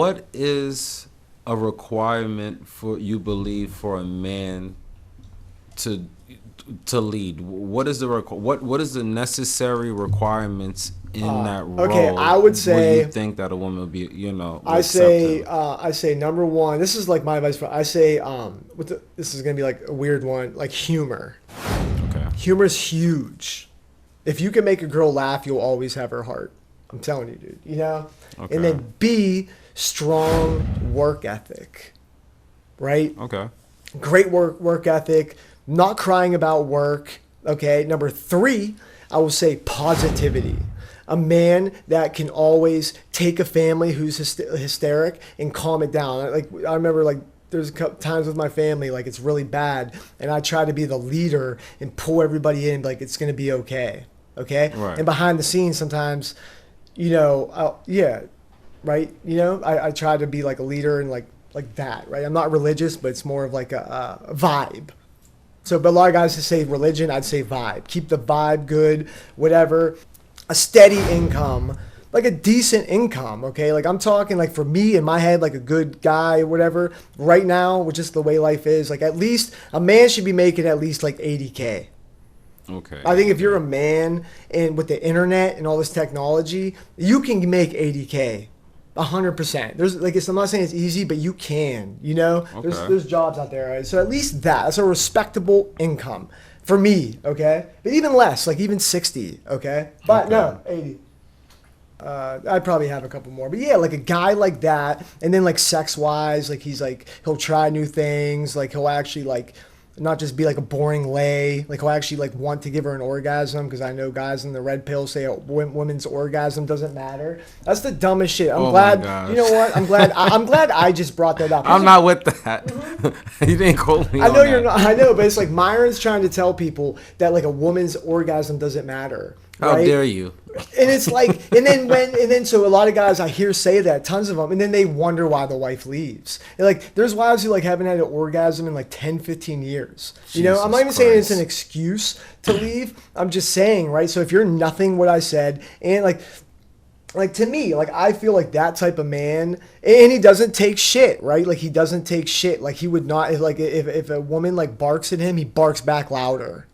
what is a requirement for you believe for a man to lead? What is the what is the necessary requirements in that role? Okay, I would say. Where you think that a woman would be, would I accept say, him? I say number one. This is like my advice. I say, this is gonna be like a weird one. Like humor. Okay. Humor's huge. If you can make a girl laugh, you'll always have her heart. I'm telling you, dude. Okay. And then B, strong work ethic. Right? Okay. Great work ethic. Not crying about work. Okay. Number 3, I will say positivity. A man that can always take a family who's hysteric and calm it down. Like I remember, like there's a couple times with my family, like it's really bad, and I try to be the leader and pull everybody in, like it's gonna be okay. Okay. Right. And behind the scenes, sometimes, yeah, right. I try to be like a leader and like that. Right. I'm not religious, but it's more of like a vibe. So, but a lot of guys that say religion, I'd say vibe. Keep the vibe good, whatever. A steady income, like a decent income, okay? Like I'm talking like for me in my head, like a good guy or whatever, right now, which is the way life is, like at least a man should be making at least like 80K. Okay. I think if you're a man and with the internet and all this technology, you can make 80K. 100%. There's like I'm not saying it's easy, but you can. Okay. There's jobs out there, right? So at least that's a respectable income for me, okay? But even less, like even 60, okay? But no, 80. I'd probably have a couple more, but yeah, like a guy like that, and then like sex wise, like he'll try new things, like he'll actually like not just be like a boring lay. Like he'll actually like want to give her an orgasm, because I know guys in the red pill say a women's orgasm doesn't matter. That's the dumbest shit. I'm glad. My gosh. You know what? I'm glad. I'm glad I just brought that up. I'm not with that. You didn't quote me. I know on you're that. not. I know, but it's like Myron's trying to tell people that like a woman's orgasm doesn't matter. How right? dare you? And it's like, so a lot of guys I hear say that, tons of them, and then they wonder why the wife leaves. And like, there's wives who like haven't had an orgasm in like 10, 15 years. I'm not even saying it's an excuse to leave. I'm just saying, right? So if you're nothing what I said, and like to me, like I feel like that type of man, and he doesn't take shit, right? Like he doesn't take shit. Like he would not, like if a woman like barks at him, he barks back louder.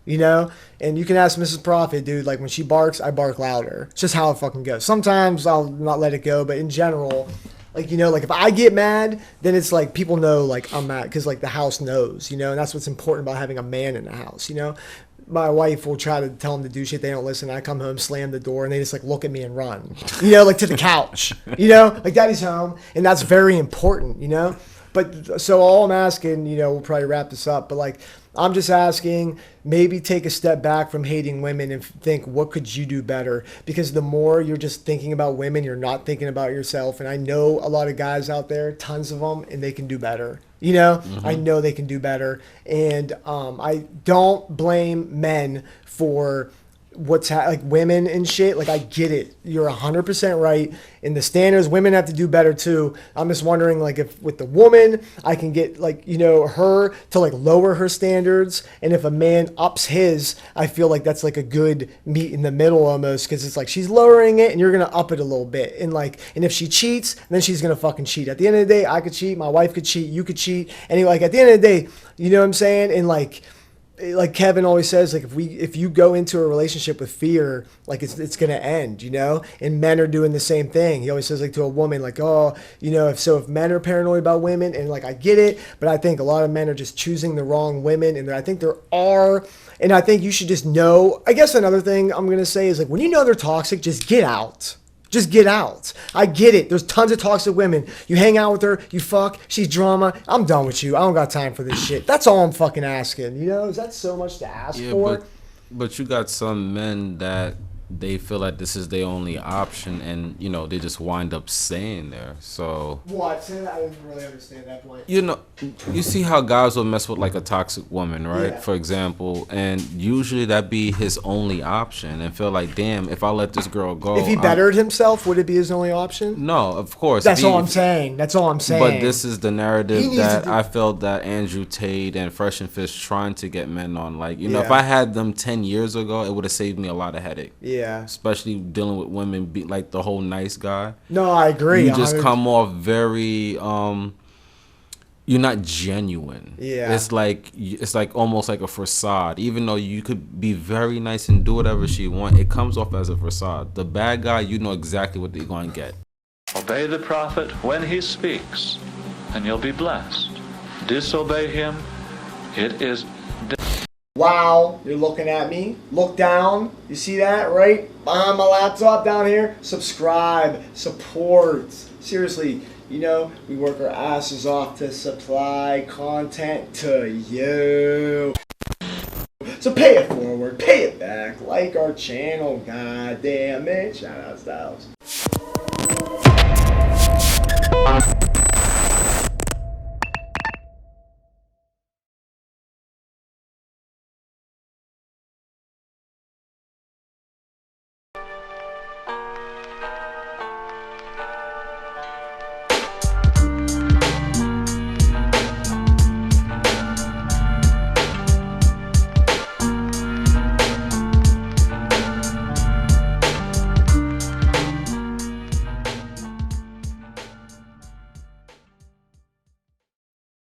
And you can ask Mrs. Profit, dude, like when she barks, I bark louder. It's just how it fucking goes. Sometimes I'll not let it go, but in general, like, like if I get mad, then it's like people know like I'm mad, because like the house knows, and that's what's important about having a man in the house, My wife will try to tell them to do shit, they don't listen. I come home, slam the door, and they just like look at me and run, like to the couch, like daddy's home, and that's very important, But so all I'm asking, we'll probably wrap this up, but like I'm just asking, maybe take a step back from hating women and think, what could you do better? Because the more you're just thinking about women, you're not thinking about yourself. And I know a lot of guys out there, tons of them, and they can do better. I know they can do better. And I don't blame men for like women and shit. Like I get it. You're 100% right. And the standards, women have to do better too. I'm just wondering, like, if with the woman I can get like, her to like lower her standards, and if a man ups his, I feel like that's like a good meet in the middle almost, because it's like she's lowering it and you're gonna up it a little bit, and if she cheats, then she's gonna fucking cheat. At the end of the day, I could cheat, my wife could cheat, you could cheat, and like at the end of the day, you know what I'm saying? And like Kevin always says, like if you go into a relationship with fear, like it's gonna end, And men are doing the same thing. He always says, like, to a woman, like, oh, if men are paranoid about women, and like I get it, but I think a lot of men are just choosing the wrong women, and I think there are, and I think you should just know. I guess another thing I'm gonna say is, like, when you know they're toxic, just get out. Just get out. I get it. There's tons of toxic women. You hang out with her, you fuck, she's drama. I'm done with you. I don't got time for this shit. That's all I'm fucking asking. Is that so much to ask for? But you got some men that they feel like this is their only option, and they just wind up staying there. So what? I didn't really understand that point. You see how guys will mess with like a toxic woman, right? Yeah. For example, and usually that be his only option, and feel like, damn, if I let this girl go, if he bettered himself, would it be his only option? No, of course. That's all I'm saying. But this is the narrative that I felt that Andrew Tate and Fresh and Fish trying to get men on. Like, if I had them 10 years ago, it would have saved me a lot of headache. Yeah. Yeah. Especially dealing with women, be like the whole nice guy. No, I agree. You just 100. come off very you're not genuine. Yeah. It's like almost like a facade. Even though you could be very nice and do whatever she want, it comes off as a facade. The bad guy, you know exactly what they're going to get. Obey the prophet when he speaks, and you'll be blessed. Disobey him, it is Wow, you're looking at me. Look down. You see that, right? Behind my laptop down here. Subscribe, support. Seriously, you know, we work our asses off to supply content to you. So pay it forward, pay it back. Like our channel, god damn it. Shout out Styles.